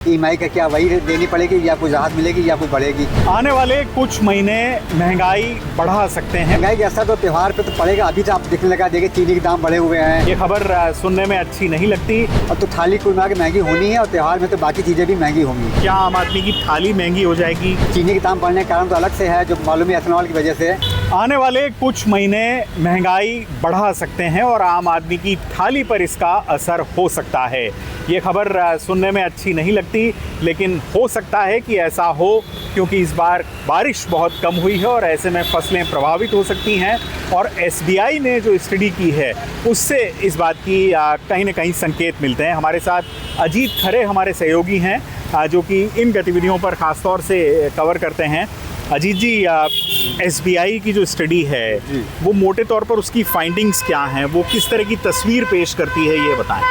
EMI का क्या वही देनी पड़ेगी या कुछ राहत मिलेगी या कुछ बढ़ेगी। आने वाले कुछ महीने महंगाई बढ़ा सकते हैं। महंगाई का असर तो त्यौहार पे तो पड़ेगा। अभी तो आप दिखने लगा, देखिए चीनी के दाम बढ़े हुए हैं। ये खबर सुनने में अच्छी नहीं लगती। और तो थाली कुल मिला के महंगी होनी है और त्यौहार में तो बाकी चीज़ें भी महंगी होंगी। क्या आम आदमी की थाली महंगी हो जाएगी? चीनी के दाम बढ़ने के कारण तो अलग से है, जो मालूम है एथेनॉल की वजह से। आने वाले कुछ महीने महंगाई बढ़ा सकते हैं और आम आदमी की थाली पर इसका असर हो सकता है। ये खबर सुनने में अच्छी नहीं लगती, लेकिन हो सकता है कि ऐसा हो, क्योंकि इस बार बारिश बहुत कम हुई है और ऐसे में फसलें प्रभावित हो सकती हैं। और एसबीआई ने जो स्टडी की है उससे इस बात की कहीं ना कहीं संकेत मिलते हैं। हमारे साथ अजीत खरे हमारे सहयोगी हैं जो कि इन गतिविधियों पर ख़ास तौर से कवर करते हैं। अजीत जी, एसबीआई की जो स्टडी है वो मोटे तौर पर उसकी फाइंडिंग्स क्या हैं, वो किस तरह की तस्वीर पेश करती है, ये बताएं।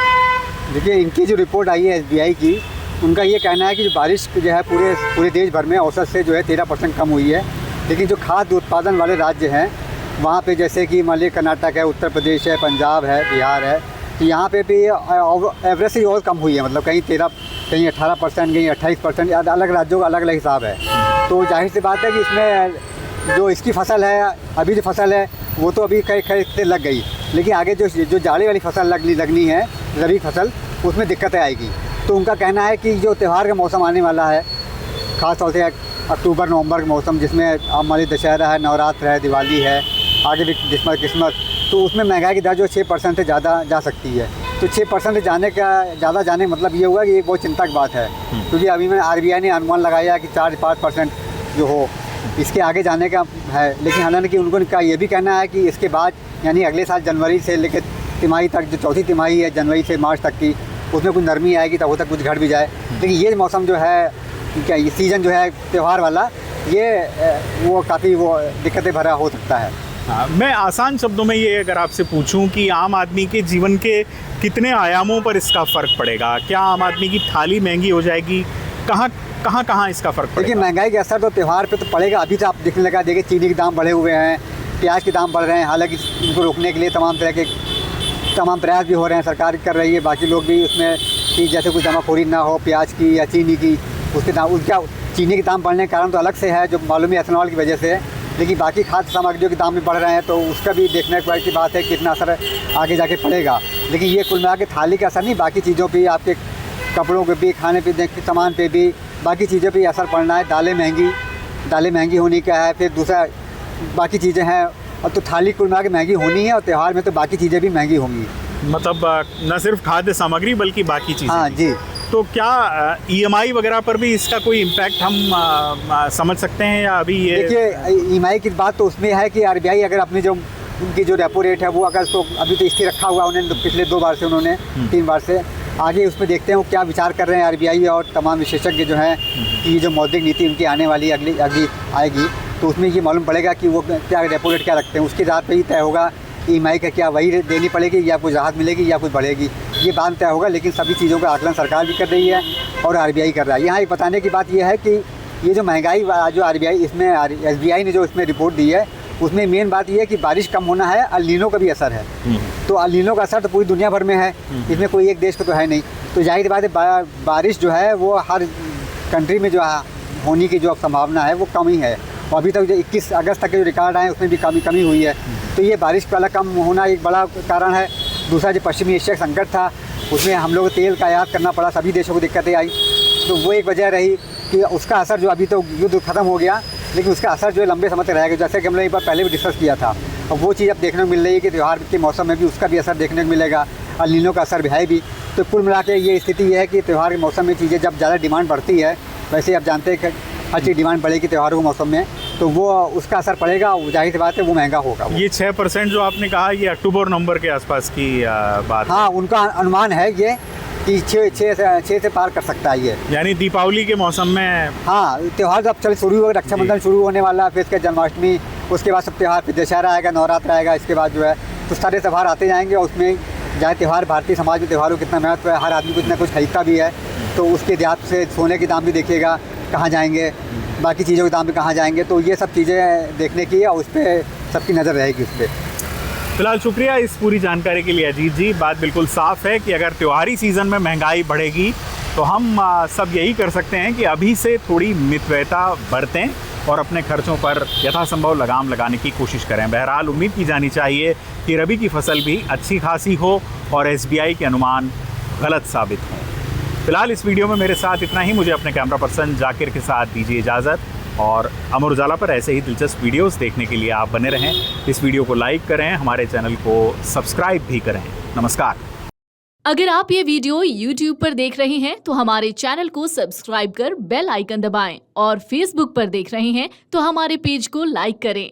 देखिए, इनकी जो रिपोर्ट आई है एसबीआई की, उनका ये कहना है कि जो बारिश जो है पूरे देश भर में औसत से जो है 13% कम हुई है। लेकिन जो खाद्य उत्पादन वाले राज्य हैं वहाँ पे, जैसे कि मान लीजिए कर्नाटक है, उत्तर प्रदेश है, पंजाब है, बिहार है, तो यहाँ पे भी एवरेज से और कम हुई है। मतलब कहीं 13, कहीं 18%, कहीं 28%, अलग राज्यों का अलग अलग हिसाब है। तो जाहिर सी बात है कि इसमें जो इसकी फसल है, अभी जो फसल है वो तो अभी कई से लग गई, लेकिन आगे जो जाड़े वाली फसल लगनी है, रबी फसल, उसमें दिक्कतें आएगी। तो उनका कहना है कि जो त्यौहार का मौसम आने वाला है, ख़ास तौर से अक्टूबर नवंबर का मौसम, जिसमें अब मान लीजिए दशहरा है, नवरात्र है, दिवाली है, आगे भी क्रिसमस, तो उसमें महंगाई की दर जो 6% से ज़्यादा जा सकती है। तो 6% से ज़्यादा जाने मतलब ये होगा कि ये बहुत चिंता की बात है, क्योंकि अभी में आरबीआई ने अनुमान लगाया कि 4-5% जो हो, इसके आगे जाने का है। लेकिन हालांकि उनका ये भी कहना है कि इसके बाद यानी अगले साल जनवरी से लेकर तिमाही तक, जो चौथी तिमाही है जनवरी से मार्च तक की, उसमें कुछ नरमी आएगी, तब हो तक कुछ घट भी जाए। लेकिन ये मौसम जो है, क्या ये सीज़न जो है त्यौहार वाला, ये वो काफ़ी वो दिक्कतें भरा हो सकता है। मैं आसान शब्दों में ये अगर आपसे पूछूं कि आम आदमी के जीवन के कितने आयामों पर इसका फ़र्क पड़ेगा? क्या आम आदमी की थाली महंगी हो जाएगी? कहाँ इसका फ़र्क पड़ेगा? देखिए, महंगाई का असर तो त्यौहार पे तो पड़ेगा। अभी तो आप दिखने लगा, देखिए चीनी के दाम बढ़े हुए हैं, प्याज के दाम बढ़ रहे हैं। हालांकि इनको रोकने के लिए तमाम प्रयास भी हो रहे हैं, सरकार कर रही है, बाकी लोग भी उसमें कि जैसे कुछ जमाखोरी ना हो प्याज की या चीनी की, उसके दाम, उसका चीनी के दाम बढ़ने के कारण तो अलग से है, जो मालूम है एथेनॉल की वजह से। लेकिन बाकी खाद्य सामग्रियों के दाम भी बढ़ रहे हैं, तो उसका भी देखने की बात है कितना असर आगे जाके पड़ेगा। लेकिन ये कुल मिला के थाली का असर नहीं, बाकी चीज़ों पर, आपके कपड़ों पे भी, खाने पीने के सामान पे भी, बाकी चीज़ों पे असर पड़ना है। दालें महंगी होने का है, फिर दूसरा बाकी चीज़ें हैं, और तो थाली कुल मिला के महंगी होनी है और त्यौहार में तो बाकी चीज़ें भी महंगी होंगी। मतलब न सिर्फ खाद्य सामग्री बल्कि बाकी चीज़ें। हाँ जी। तो क्या ईएमआई वगैरह पर भी इसका कोई इम्पैक्ट हम समझ सकते हैं, या अभी ये? देखिए, ईएमआई की बात तो उसमें है कि आरबीआई अगर अपनी जो उनकी जो रेपो रेट है वो अगर तो अभी तो स्थिर रखा हुआ उन्होंने, तो पिछले 2 बार से उन्होंने 3 बार से, आगे उसमें देखते हैं वो क्या विचार कर रहे हैं आरबीआई और तमाम विशेषज्ञ जो हैं कि जो मौद्रिक नीति उनकी आने वाली अगली आएगी, तो उसमें ये मालूम पड़ेगा कि वो क्या रेपो रेट क्या रखते हैं। उसके आधार पर ही तय होगा ईएमआई का क्या वही देनी पड़ेगी या कुछ राहत मिलेगी या कुछ बढ़ेगी, ये बात तय होगा। लेकिन सभी चीज़ों का आकलन सरकार भी कर रही है और आरबीआई कर रहा है। यहाँ एक बताने की बात यह है कि ये जो महंगाई जो आरबीआई इसमें एसबीआई ने जो इसमें रिपोर्ट दी है, उसमें मेन बात यह है कि बारिश कम होना है, अल नीनो का भी असर है। तो अल नीनो का असर तो पूरी दुनिया भर में है, इसमें कोई एक देश का तो है नहीं। तो जाहिर बात है बारिश जो है वो हर कंट्री में जो होने की जो संभावना है वो कम ही है। और अभी तक जो 21 अगस्त तक के जो रिकॉर्ड आए उसमें भी कमी हुई है। तो ये बारिश वाला कम होना एक बड़ा कारण है। दूसरा जो पश्चिमी एशिया का संकट था, उसमें हम लोग तेल का आयात करना पड़ा, सभी देशों को दिक्कतें आई, तो वो एक वजह रही कि उसका असर जो अभी तो युद्ध ख़त्म हो गया, लेकिन उसका असर जो है लंबे समय तक रहेगा। जैसे कि हमने एक बार पहले भी डिस्कस किया था, और वो चीज़ अब देखने को मिल रही है कि त्यौहार के मौसम में भी उसका भी असर देखने को मिलेगा, अल नीनो का असर भी है भी। तो कुल मिला के ये स्थिति ये है कि त्यौहार के मौसम में चीज़ें जब ज़्यादा डिमांड बढ़ती है, वैसे आप जानते हैं कि हर चीज़ डिमांड बढ़ेगी त्योहारों के मौसम में, तो वो उसका असर पड़ेगा, जाहिर सी बात है वो महंगा होगा। ये 6% जो आपने कहा, ये अक्टूबर नवंबर के आसपास की बात? हाँ, उनका अनुमान है ये कि 6 से पार कर सकता है ये, यानी दीपावली के मौसम में। हाँ, त्यौहार जब चल शुरू होगा, रक्षाबंधन शुरू होने वाला है, फिर इसके जन्माष्टमी, उसके बाद सब त्यौहार, फिर दशहरा आएगा, नवरात्र आएगा, इसके बाद जो है तो सारे त्यौहार आते जाएंगे। और उसमें जहाँ त्यौहार, भारतीय समाज में त्यौहारों को कितना महत्व है, हर आदमी कुछ ना कुछ खरीदता भी है, तो उसके देहात से सोने के दाम भी देखिएगा कहाँ जाएंगे, बाकी चीज़ों के दाम भी कहाँ जाएंगे, तो ये सब चीज़ें देखने की है और उस पर सबकी नज़र रहेगी उस पर। फिलहाल शुक्रिया इस पूरी जानकारी के लिए अजीत जी। बात बिल्कुल साफ़ है कि अगर त्योहारी सीज़न में महंगाई बढ़ेगी तो तो हम सब यही कर सकते हैं कि अभी से थोड़ी मितव्ययता बरतें और अपने खर्चों पर यथासंभव लगाम लगाने की कोशिश करें। बहरहाल उम्मीद की जानी चाहिए कि रबी की फसल भी अच्छी खासी हो और एसबीआई के अनुमान गलत साबित हों। फिलहाल इस वीडियो में मेरे साथ इतना ही। मुझे अपने कैमरा पर्सन जाकिर के साथ दीजिए इजाज़त और अमर उजाला पर ऐसे ही दिलचस्प वीडियोस देखने के लिए आप बने रहें। इस वीडियो को लाइक करें, हमारे चैनल को सब्सक्राइब भी करें। नमस्कार। अगर आप ये वीडियो YouTube पर देख रहे हैं तो हमारे चैनल को सब्सक्राइब कर बेल आइकन दबाएं और Facebook पर देख रहे हैं तो हमारे पेज को लाइक करें।